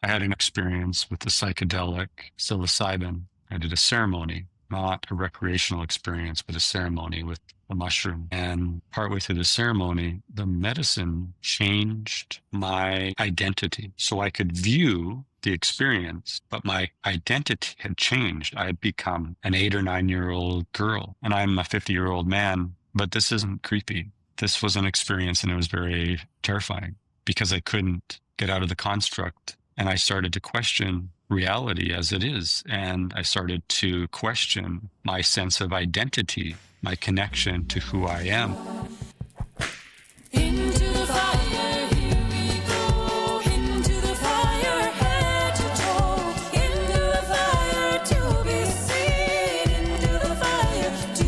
I had an experience with the psychedelic psilocybin. I did a ceremony, not a recreational experience, but a ceremony with a mushroom. And partway through the ceremony, the medicine changed my identity so I could view the experience, but my identity had changed. I had become an 8 or 9 year old girl, and I'm a 50-year-old man, but this isn't creepy. This was an experience, and it was very terrifying because I couldn't get out of the construct. And I started to question reality as it is. And I started to question my sense of identity, my connection to who I am. Into the fire, here we go. Into the fire, head to toe. Into the fire, to be seen. Into the fire, to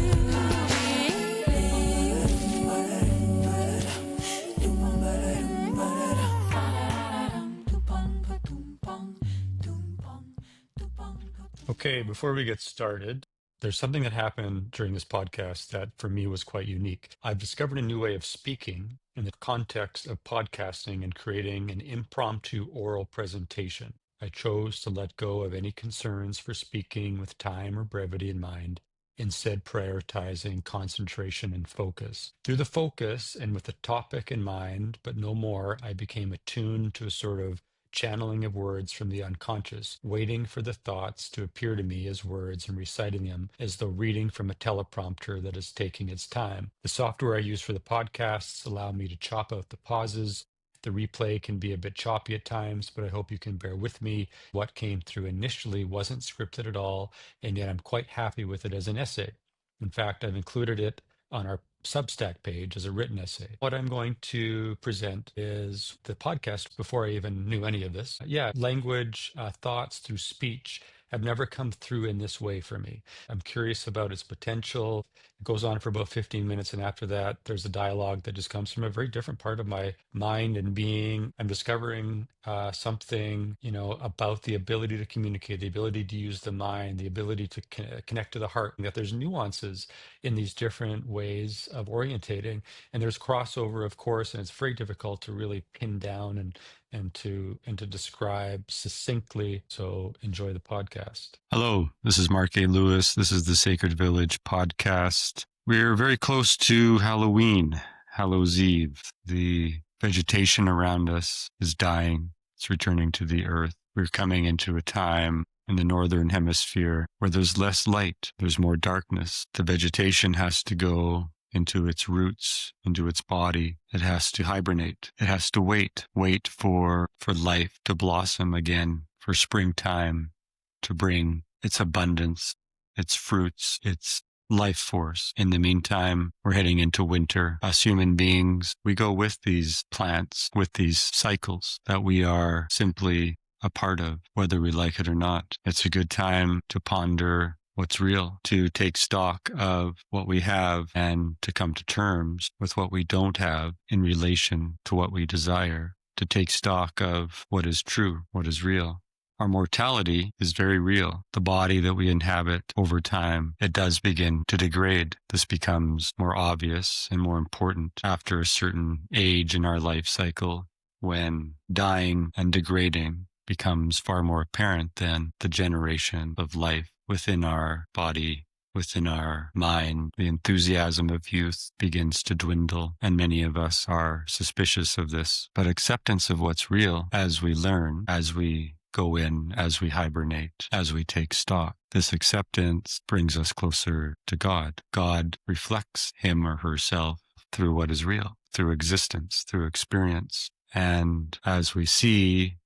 Okay, before we get started, there's something that happened during this podcast that for me was quite unique. I've discovered a new way of speaking in the context of podcasting and creating an impromptu oral presentation. I chose to let go of any concerns for speaking with time or brevity in mind, instead prioritizing concentration and focus. Through the focus and with the topic in mind, but no more, I became attuned to a sort of channeling of words from the unconscious, waiting for the thoughts to appear to me as words and reciting them as though reading from a teleprompter that is taking its time. The software I use for the podcasts allow me to chop out the pauses. The replay can be a bit choppy at times, but I hope you can bear with me. What came through initially wasn't scripted at all, and yet I'm quite happy with it as an essay. In fact, I've included it on our Substack page as a written essay. What I'm going to present is the podcast before I even knew any of this. Language, thoughts through speech have never come through in this way for me. I'm curious about its potential. It goes on for about 15 minutes, and after that, there's a dialogue that just comes from a very different part of my mind and being. I'm discovering something, about the ability to communicate, the ability to use the mind, the ability to connect to the heart, and that there's nuances in these different ways of orientating. And there's crossover, of course, and it's very difficult to really pin down and to describe succinctly. So enjoy the podcast. Hello, this is Mark A. Lewis. This is the Sacred Village podcast. We're very close to Halloween, Hallows Eve. The vegetation around us is dying. It's returning to the earth. We're coming into a time in the northern hemisphere where there's less light, there's more darkness. The vegetation has to go into its roots, into its body. It has to hibernate. It has to wait for life to blossom again, for springtime to bring its abundance, its fruits, its life force. In the meantime, we're heading into winter. Us human beings, we go with these plants, with these cycles that we are simply a part of, whether we like it or not. It's a good time to ponder what's real, to take stock of what we have and to come to terms with what we don't have in relation to what we desire, to take stock of what is true, what is real. Our mortality is very real. The body that we inhabit over time, it does begin to degrade. This becomes more obvious and more important after a certain age in our life cycle, when dying and degrading becomes far more apparent than the generation of life within our body, within our mind. The enthusiasm of youth begins to dwindle, and many of us are suspicious of this. But acceptance of what's real as we learn, as we go in, as we hibernate, as we take stock. This acceptance brings us closer to God. God reflects him or herself through what is real, through existence, through experience. And as we see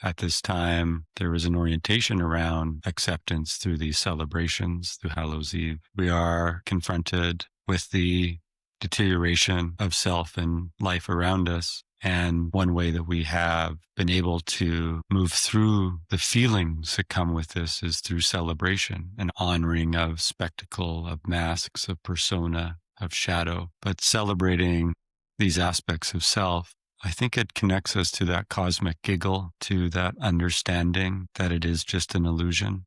at this time, there is an orientation around acceptance through these celebrations, through Hallows Eve. We are confronted with the deterioration of self and life around us. And one way that we have been able to move through the feelings that come with this is through celebration, an honoring of spectacle, of masks, of persona, of shadow. But celebrating these aspects of self, I think it connects us to that cosmic giggle, to that understanding that it is just an illusion.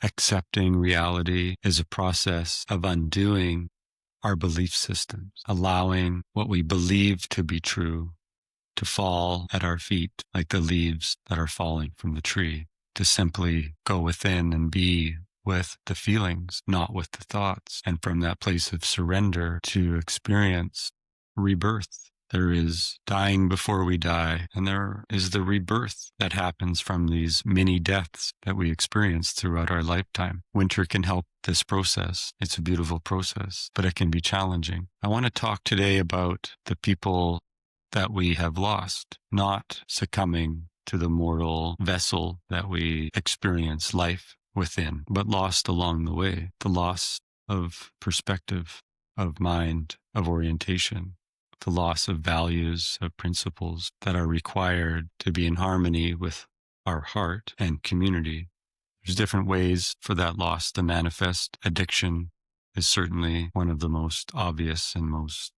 Accepting reality is a process of undoing our belief systems, allowing what we believe to be true to fall at our feet like the leaves that are falling from the tree, to simply go within and be with the feelings, not with the thoughts, and from that place of surrender to experience rebirth. There is dying before we die, and there is the rebirth that happens from these mini deaths that we experience throughout our lifetime. Winter can help this process. It's a beautiful process, but it can be challenging. I want to talk today about the people that we have lost, not succumbing to the mortal vessel that we experience life within, but lost along the way. The loss of perspective, of mind, of orientation, the loss of values, of principles that are required to be in harmony with our heart and community. There's different ways for that loss to manifest. Addiction is certainly one of the most obvious and most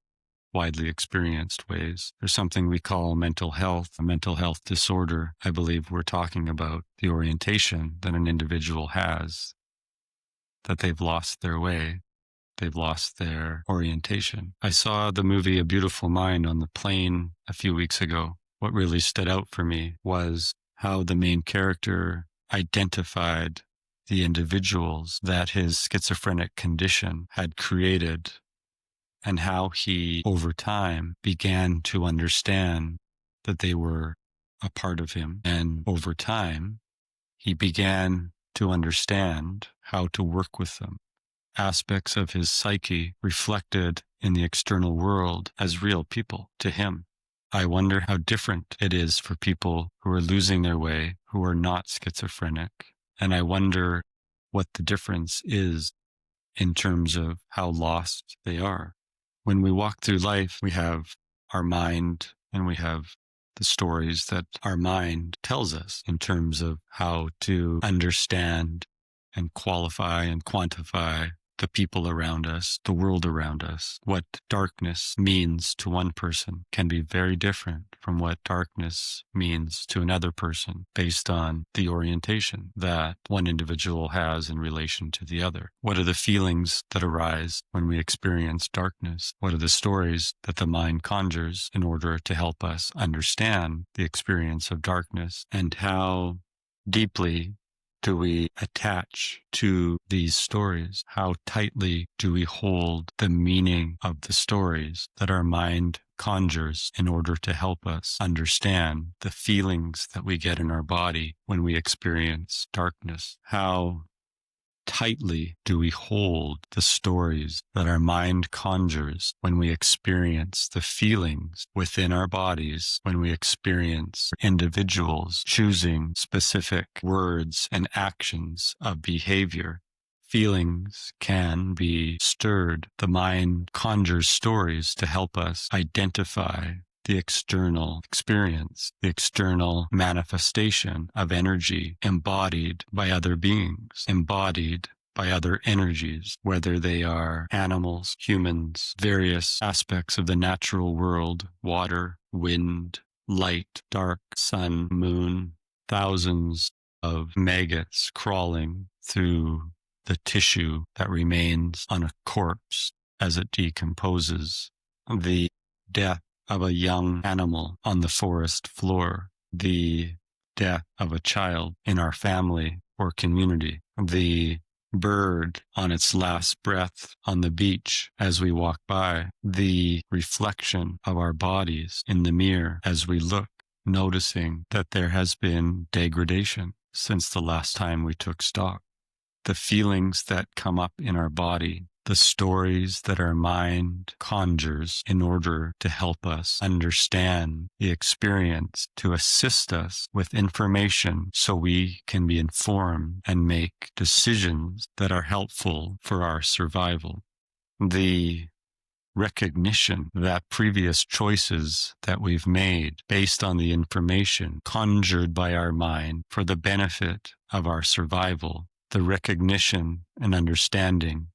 widely experienced ways. There's something we call mental health, a mental health disorder. I believe we're talking about the orientation that an individual has, that they've lost their way. They've lost their orientation. I saw the movie A Beautiful Mind on the plane a few weeks ago. What really stood out for me was how the main character identified the individuals that his schizophrenic condition had created, and how he, over time, began to understand that they were a part of him. And over time, he began to understand how to work with them. Aspects of his psyche reflected in the external world as real people to him. I wonder how different it is for people who are losing their way, who are not schizophrenic. And I wonder what the difference is in terms of how lost they are. When we walk through life, we have our mind and we have the stories that our mind tells us in terms of how to understand and qualify and quantify the people around us, the world around us. What darkness means to one person can be very different from what darkness means to another person based on the orientation that one individual has in relation to the other. What are the feelings that arise when we experience darkness? What are the stories that the mind conjures in order to help us understand the experience of darkness? And how deeply do we attach to these stories? How tightly do we hold the meaning of the stories that our mind conjures in order to help us understand the feelings that we get in our body when we experience darkness? How tightly do we hold the stories that our mind conjures when we experience the feelings within our bodies, when we experience individuals choosing specific words and actions of behavior? Feelings can be stirred. The mind conjures stories to help us identify the external experience, the external manifestation of energy embodied by other beings, embodied by other energies, whether they are animals, humans, various aspects of the natural world, water, wind, light, dark, sun, moon, thousands of maggots crawling through the tissue that remains on a corpse as it decomposes, the death of a young animal on the forest floor, the death of a child in our family or community, the bird on its last breath on the beach as we walk by, the reflection of our bodies in the mirror as we look, noticing that there has been degradation since the last time we took stock. The feelings that come up in our body, the stories that our mind conjures in order to help us understand the experience, to assist us with information so we can be informed and make decisions that are helpful for our survival. The recognition that previous choices that we've made based on the information conjured by our mind for the benefit of our survival, the recognition and understanding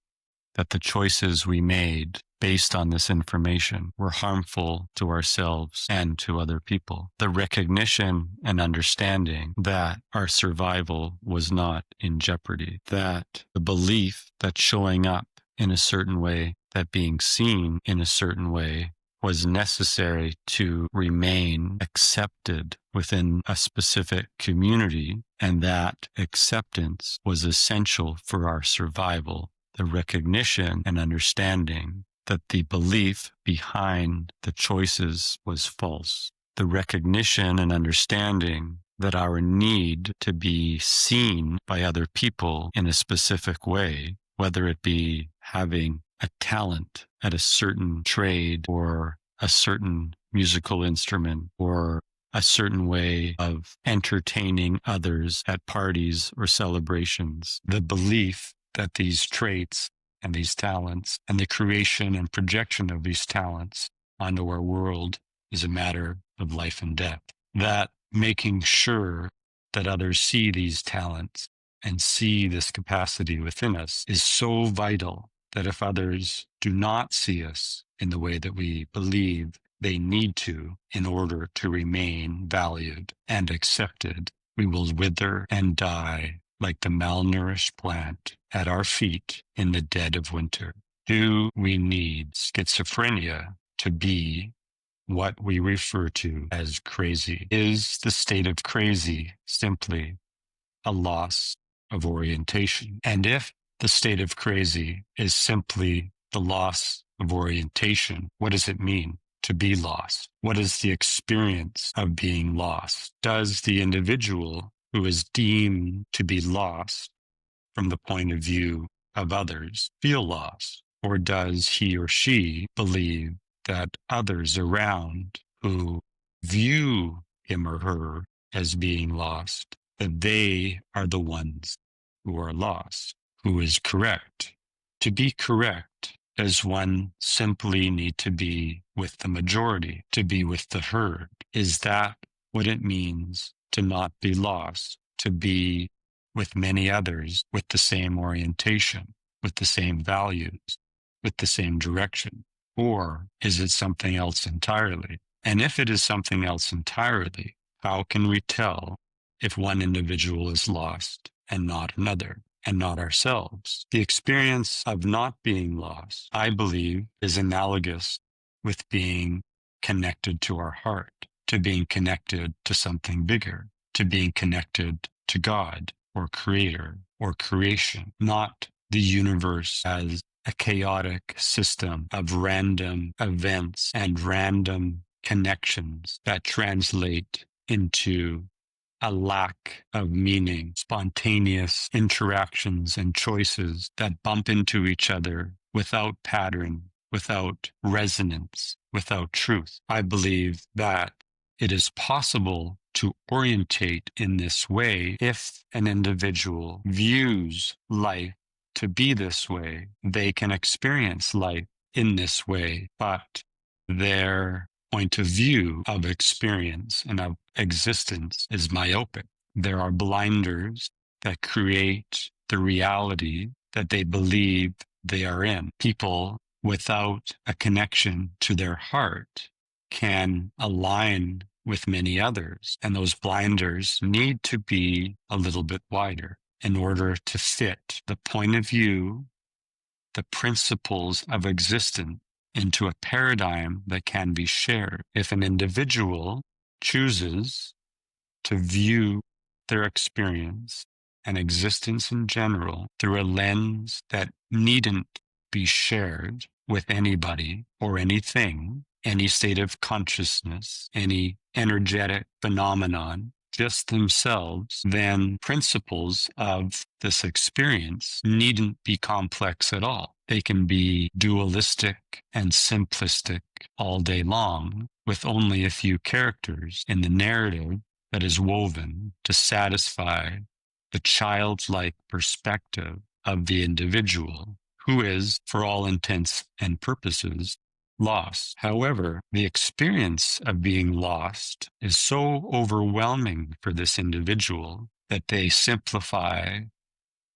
that the choices we made based on this information were harmful to ourselves and to other people. The recognition and understanding that our survival was not in jeopardy. That the belief that showing up in a certain way, that being seen in a certain way, was necessary to remain accepted within a specific community, and that acceptance was essential for our survival. The recognition and understanding that the belief behind the choices was false. The recognition and understanding that our need to be seen by other people in a specific way, whether it be having a talent at a certain trade or a certain musical instrument or a certain way of entertaining others at parties or celebrations. The belief that these traits and these talents and the creation and projection of these talents onto our world is a matter of life and death. That making sure that others see these talents and see this capacity within us is so vital that if others do not see us in the way that we believe they need to in order to remain valued and accepted, we will wither and die like the malnourished plant at our feet in the dead of winter. Do we need schizophrenia to be what we refer to as crazy? Is the state of crazy simply a loss of orientation? And if the state of crazy is simply the loss of orientation, what does it mean to be lost? What is the experience of being lost? Does the individual who is deemed to be lost from the point of view of others feel lost? Or does he or she believe that others around who view him or her as being lost, that they are the ones who are lost? Who is correct? To be correct, does one simply need to be with the majority, to be with the herd? Is that what it means to not be lost, to be with many others with the same orientation, with the same values, with the same direction? Or is it something else entirely? And if it is something else entirely, how can we tell if one individual is lost and not another, and not ourselves? The experience of not being lost, I believe, is analogous with being connected to our heart, to being connected to something bigger, to being connected to God or Creator or creation, not the universe as a chaotic system of random events and random connections that translate into a lack of meaning, spontaneous interactions and choices that bump into each other without pattern, without resonance, without truth. I believe that it is possible to orientate in this way if an individual views life to be this way. They can experience life in this way, but their point of view of experience and of existence is myopic. There are blinders that create the reality that they believe they are in. People without a connection to their heart can align with many others, and those blinders need to be a little bit wider in order to fit the point of view, the principles of existence into a paradigm that can be shared. If an individual chooses to view their experience and existence in general through a lens that needn't be shared with anybody or anything, any state of consciousness, any energetic phenomenon, just themselves, then principles of this experience needn't be complex at all. They can be dualistic and simplistic all day long, with only a few characters in the narrative that is woven to satisfy the childlike perspective of the individual, who is, for all intents and purposes, lost. However, the experience of being lost is so overwhelming for this individual that they simplify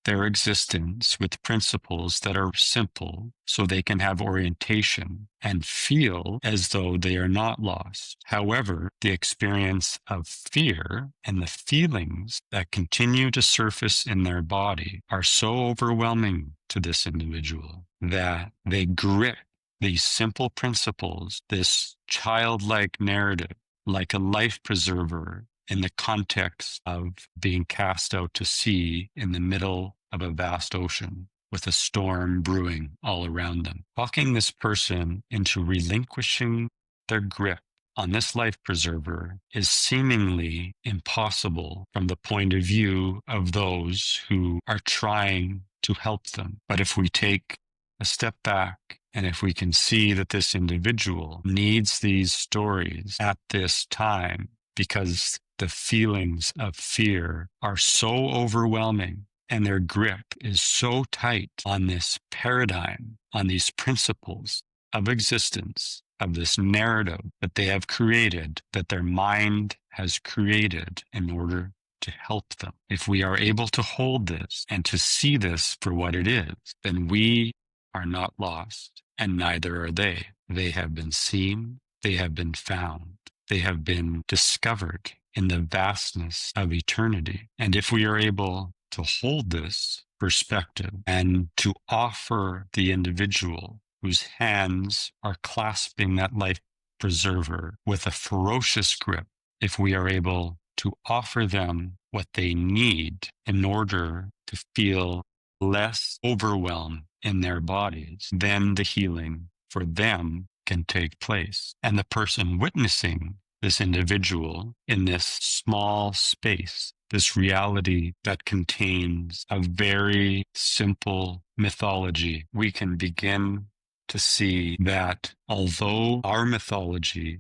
their existence with principles that are simple so they can have orientation and feel as though they are not lost. However, the experience of fear and the feelings that continue to surface in their body are so overwhelming to this individual that they grip these simple principles, this childlike narrative, like a life preserver in the context of being cast out to sea in the middle of a vast ocean with a storm brewing all around them. Talking this person into relinquishing their grip on this life preserver is seemingly impossible from the point of view of those who are trying to help them. But if we take a step back and if we can see that this individual needs these stories at this time because the feelings of fear are so overwhelming and their grip is so tight on this paradigm, on these principles of existence, of this narrative that they have created, that their mind has created in order to help them. If we are able to hold this and to see this for what it is, then we are not lost, and neither are they. They have been seen, they have been found, they have been discovered in the vastness of eternity. And if we are able to hold this perspective and to offer the individual whose hands are clasping that life preserver with a ferocious grip, if we are able to offer them what they need in order to feel less overwhelmed in their bodies, then the healing for them can take place. And the person witnessing this individual in this small space, this reality that contains a very simple mythology, we can begin to see that although our mythology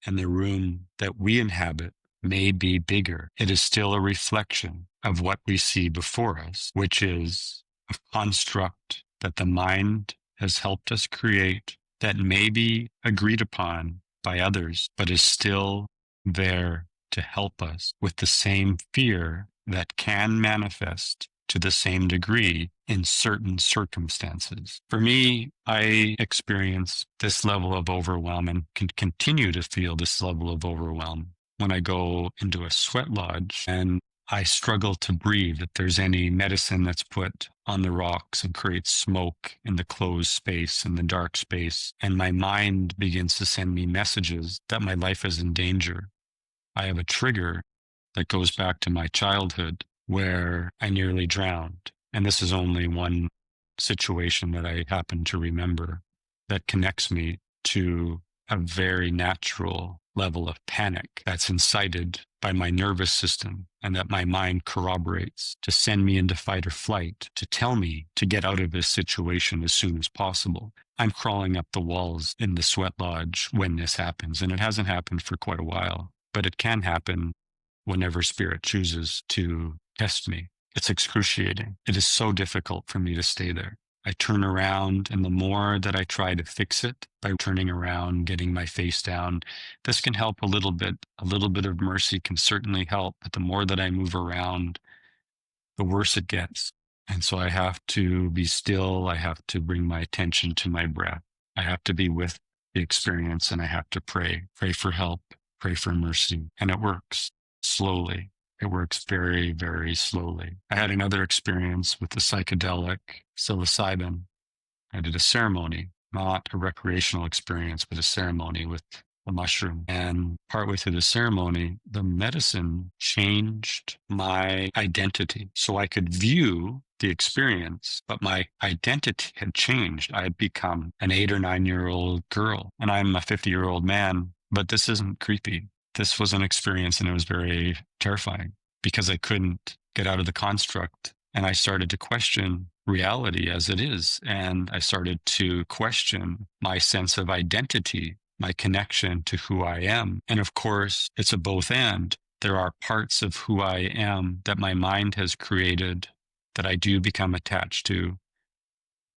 and the room that we inhabit may be bigger, it is still a reflection of what we see before us, which is a construct that the mind has helped us create that may be agreed upon by others, but is still there to help us with the same fear that can manifest to the same degree in certain circumstances. For me, I experience this level of overwhelm and can continue to feel this level of overwhelm when I go into a sweat lodge and I struggle to breathe, if there's any medicine that's put on the rocks and creates smoke in the closed space, in the dark space, and my mind begins to send me messages that my life is in danger. I have a trigger that goes back to my childhood where I nearly drowned. And this is only one situation that I happen to remember that connects me to a very natural level of panic that's incited by my nervous system and that my mind corroborates to send me into fight or flight, to tell me to get out of this situation as soon as possible. I'm crawling up the walls in the sweat lodge when this happens, and it hasn't happened for quite a while, but it can happen whenever spirit chooses to test me. It's excruciating. It is so difficult for me to stay there. I turn around, and the more that I try to fix it by turning around, getting my face down, this can help a little bit. A little bit of mercy can certainly help, but the more that I move around, the worse it gets. And so I have to be still. I have to bring my attention to my breath. I have to be with the experience, and I have to pray for help, pray for mercy. And it works slowly. It works very, very slowly. I had another experience with the psychedelic psilocybin. I did a ceremony, not a recreational experience, but a ceremony with the mushroom. And partway through the ceremony, the medicine changed my identity. So I could view the experience, but my identity had changed. I had become an 8 or 9-year-old girl, and I'm a 50-year-old man, but this isn't creepy. This was an experience, and it was very terrifying because I couldn't get out of the construct. And I started to question reality as it is. And I started to question my sense of identity, my connection to who I am. And of course, it's a both and. There are parts of who I am that my mind has created that I do become attached to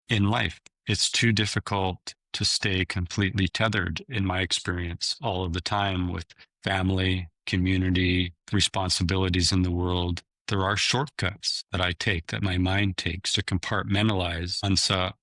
in life. It's too difficult to stay completely tethered, in my experience, all of the time with family, community, responsibilities in the world. There are shortcuts that I take, that my mind takes to compartmentalize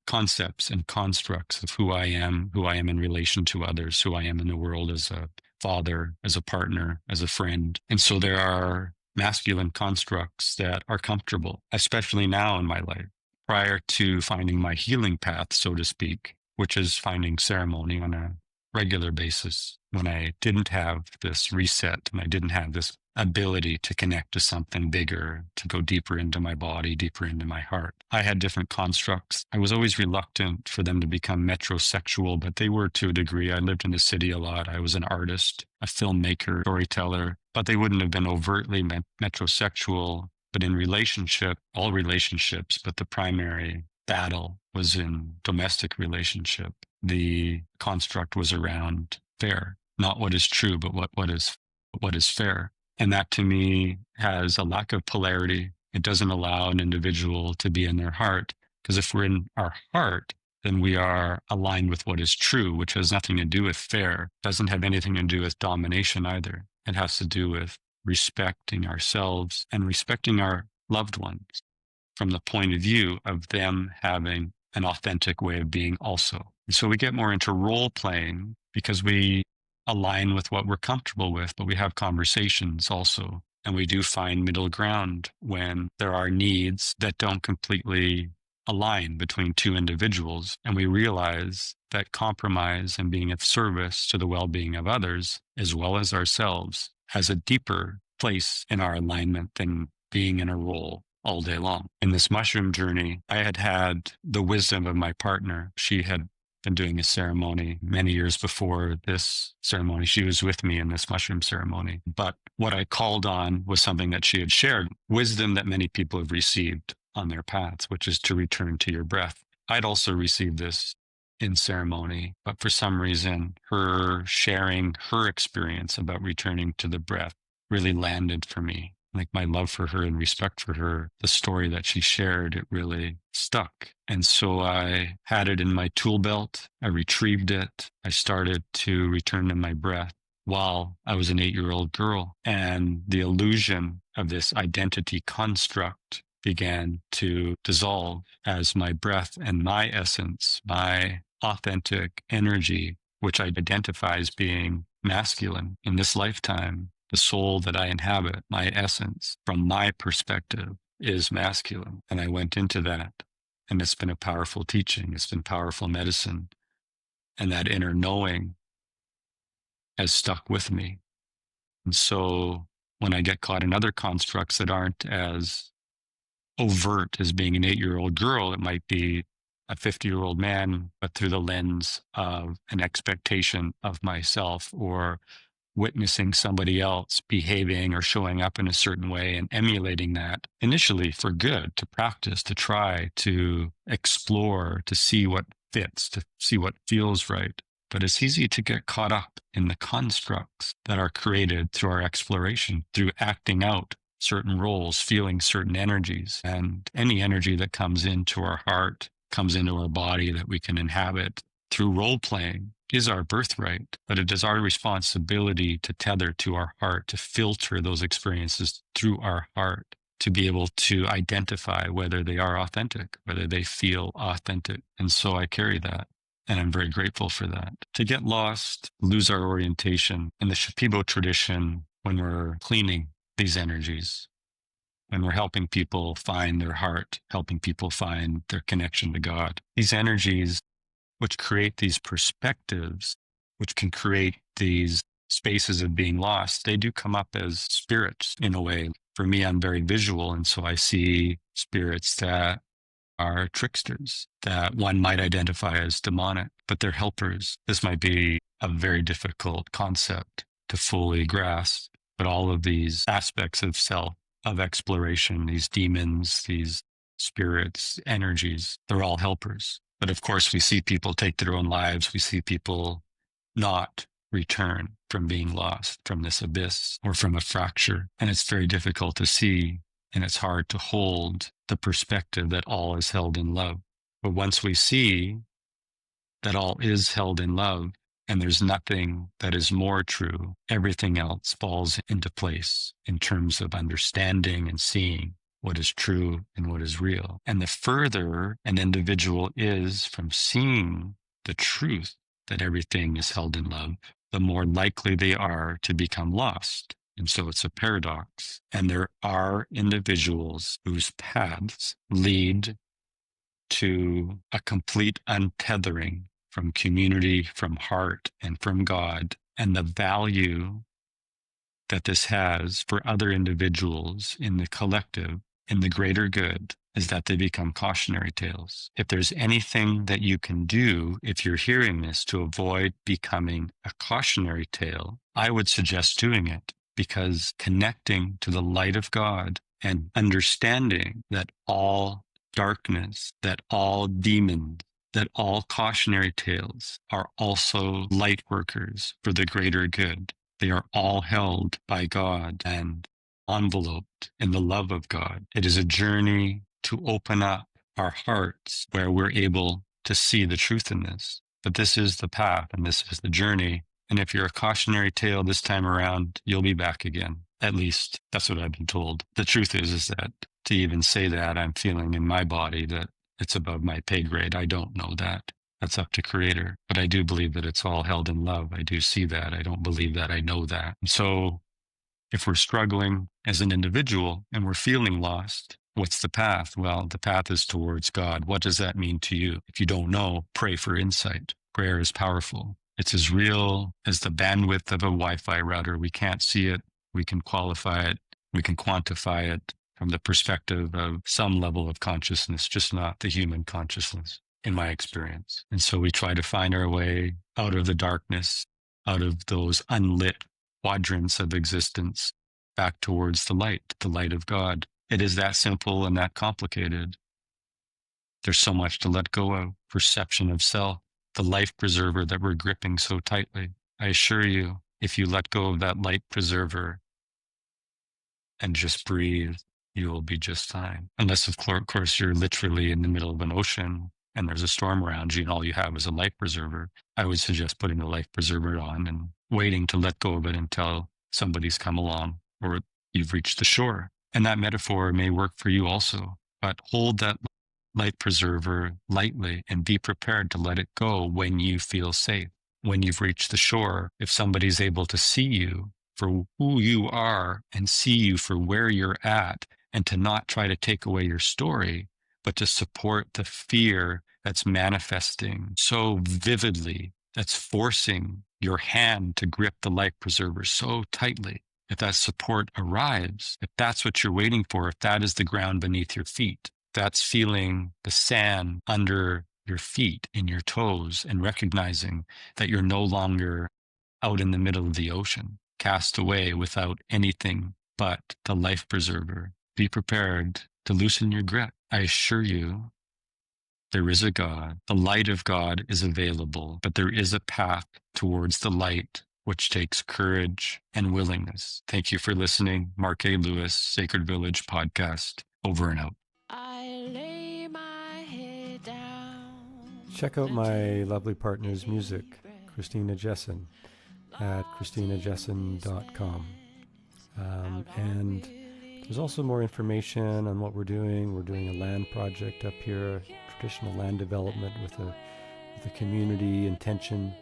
concepts and constructs of who I am in relation to others, who I am in the world as a father, as a partner, as a friend. And so there are masculine constructs that are comfortable, especially now in my life. Prior to finding my healing path, so to speak, which is finding ceremony on a regular basis when I didn't have this reset and I didn't have this ability to connect to something bigger, to go deeper into my body, deeper into my heart. I had different constructs. I was always reluctant for them to become metrosexual, but they were to a degree. I lived in the city a lot. I was an artist, a filmmaker, storyteller, but they wouldn't have been overtly metrosexual. But in relationship, all relationships, but the primary battle was in domestic relationship. The construct was around fair, not what is true, but what is fair. And that to me has a lack of polarity. It doesn't allow an individual to be in their heart, because if we're in our heart, then we are aligned with what is true, which has nothing to do with fair, doesn't have anything to do with domination either. It has to do with respecting ourselves and respecting our loved ones from the point of view of them having an authentic way of being also. And so we get more into role playing because we align with what we're comfortable with, but we have conversations also. And we do find middle ground when there are needs that don't completely align between two individuals. And we realize that compromise and being of service to the well-being of others, as well as ourselves, has a deeper place in our alignment than being in a role all day long. In this mushroom journey, I had had the wisdom of my partner. She had been doing a ceremony many years before this ceremony. She was with me in this mushroom ceremony. But what I called on was something that she had shared, wisdom that many people have received on their paths, which is to return to your breath. I'd also received this in ceremony, but for some reason, her sharing her experience about returning to the breath really landed for me. Like my love for her and respect for her, the story that she shared, it really stuck. And so I had it in my tool belt. I retrieved it. I started to return to my breath while I was an 8-year-old girl. And the illusion of this identity construct began to dissolve as my breath and my essence, my authentic energy, which I identify as being masculine in this lifetime, the soul that I inhabit, my essence, from my perspective, is masculine. And I went into that. And it's been a powerful teaching. It's been powerful medicine. And that inner knowing has stuck with me. And so when I get caught in other constructs that aren't as overt as being an 8-year-old girl, it might be a 50-year-old man, but through the lens of an expectation of myself, or witnessing somebody else behaving or showing up in a certain way and emulating that initially for good, to practice, to try, to explore, to see what fits, to see what feels right. But it's easy to get caught up in the constructs that are created through our exploration, through acting out certain roles, feeling certain energies. And any energy that comes into our heart, comes into our body that we can inhabit through role playing, is our birthright, but it is our responsibility to tether to our heart, to filter those experiences through our heart, to be able to identify whether they are authentic, whether they feel authentic. And so I carry that, and I'm very grateful for that. To get lost, lose our orientation. In the Shipibo tradition, when we're cleaning these energies, when we're helping people find their heart, helping people find their connection to God, these energies which create these perspectives, which can create these spaces of being lost, they do come up as spirits in a way. For me, I'm very visual, and so I see spirits that are tricksters, that one might identify as demonic, but they're helpers. This might be a very difficult concept to fully grasp, but all of these aspects of self, of exploration, these demons, these spirits, energies, they're all helpers. But of course, we see people take their own lives. We see people not return from being lost, from this abyss or from a fracture. And it's very difficult to see, and it's hard to hold the perspective that all is held in love. But once we see that all is held in love, and there's nothing that is more true, everything else falls into place in terms of understanding and seeing what is true and what is real. And the further an individual is from seeing the truth that everything is held in love, the more likely they are to become lost. And so it's a paradox. And there are individuals whose paths lead to a complete untethering from community, from heart, and from God. And the value that this has for other individuals in the collective, in the greater good, is that they become cautionary tales. If there's anything that you can do, if you're hearing this, to avoid becoming a cautionary tale, I would suggest doing it, because connecting to the light of God and understanding that all darkness, that all demons, that all cautionary tales are also light workers for the greater good. They are all held by God and enveloped in the love of God. It is a journey to open up our hearts where we're able to see the truth in this. But this is the path and this is the journey. And if you're a cautionary tale this time around, you'll be back again. At least that's what I've been told. The truth is that to even say that, I'm feeling in my body that it's above my pay grade. I don't know that. That's up to Creator. But I do believe that it's all held in love. I do see that. I don't believe that. I know that. So if we're struggling as an individual and we're feeling lost, what's the path? Well, the path is towards God. What does that mean to you? If you don't know, pray for insight. Prayer is powerful. It's as real as the bandwidth of a Wi-Fi router. We can't see it. We can qualify it. We can quantify it from the perspective of some level of consciousness, just not the human consciousness, in my experience. And so we try to find our way out of the darkness, out of those unlit quadrants of existence, back towards the light of God. It is that simple and that complicated. There's so much to let go of. Perception of self, the life preserver that we're gripping so tightly. I assure you, if you let go of that light preserver and just breathe, you will be just fine. Unless, of course, you're literally in the middle of an ocean and there's a storm around you and all you have is a life preserver. I would suggest putting the life preserver on and waiting to let go of it until somebody's come along or you've reached the shore. And that metaphor may work for you also, but hold that life preserver lightly and be prepared to let it go when you feel safe. When you've reached the shore, if somebody's able to see you for who you are and see you for where you're at, and to not try to take away your story, but to support the fear that's manifesting so vividly, that's forcing your hand to grip the life preserver so tightly. If that support arrives, if that's what you're waiting for, if that is the ground beneath your feet, that's feeling the sand under your feet, in your toes, and recognizing that you're no longer out in the middle of the ocean, cast away without anything but the life preserver. Be prepared to loosen your grip. I assure you, there is a God. The light of God is available, but there is a path towards the light, which takes courage and willingness. Thank you for listening. Mark A. Lewis, Sacred Village Podcast, over and out. I lay my head down. Check out my lovely partner's music, Kristina Jessen, at KristinaJessen.com. And there's also more information on what we're doing. We're doing a land project up here, traditional land development with a community intention.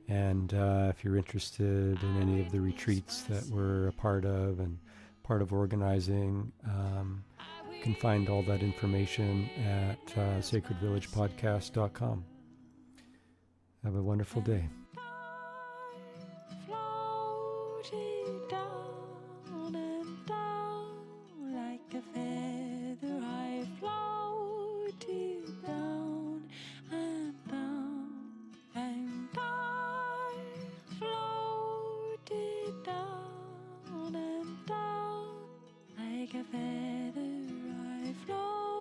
And if you're interested in any of the retreats that we're a part of and part of organizing, you can find all that information at sacredvillagepodcast.com. Have a wonderful day. Floated down and down like a feather. I floated down and down, and I floated down and down like a feather.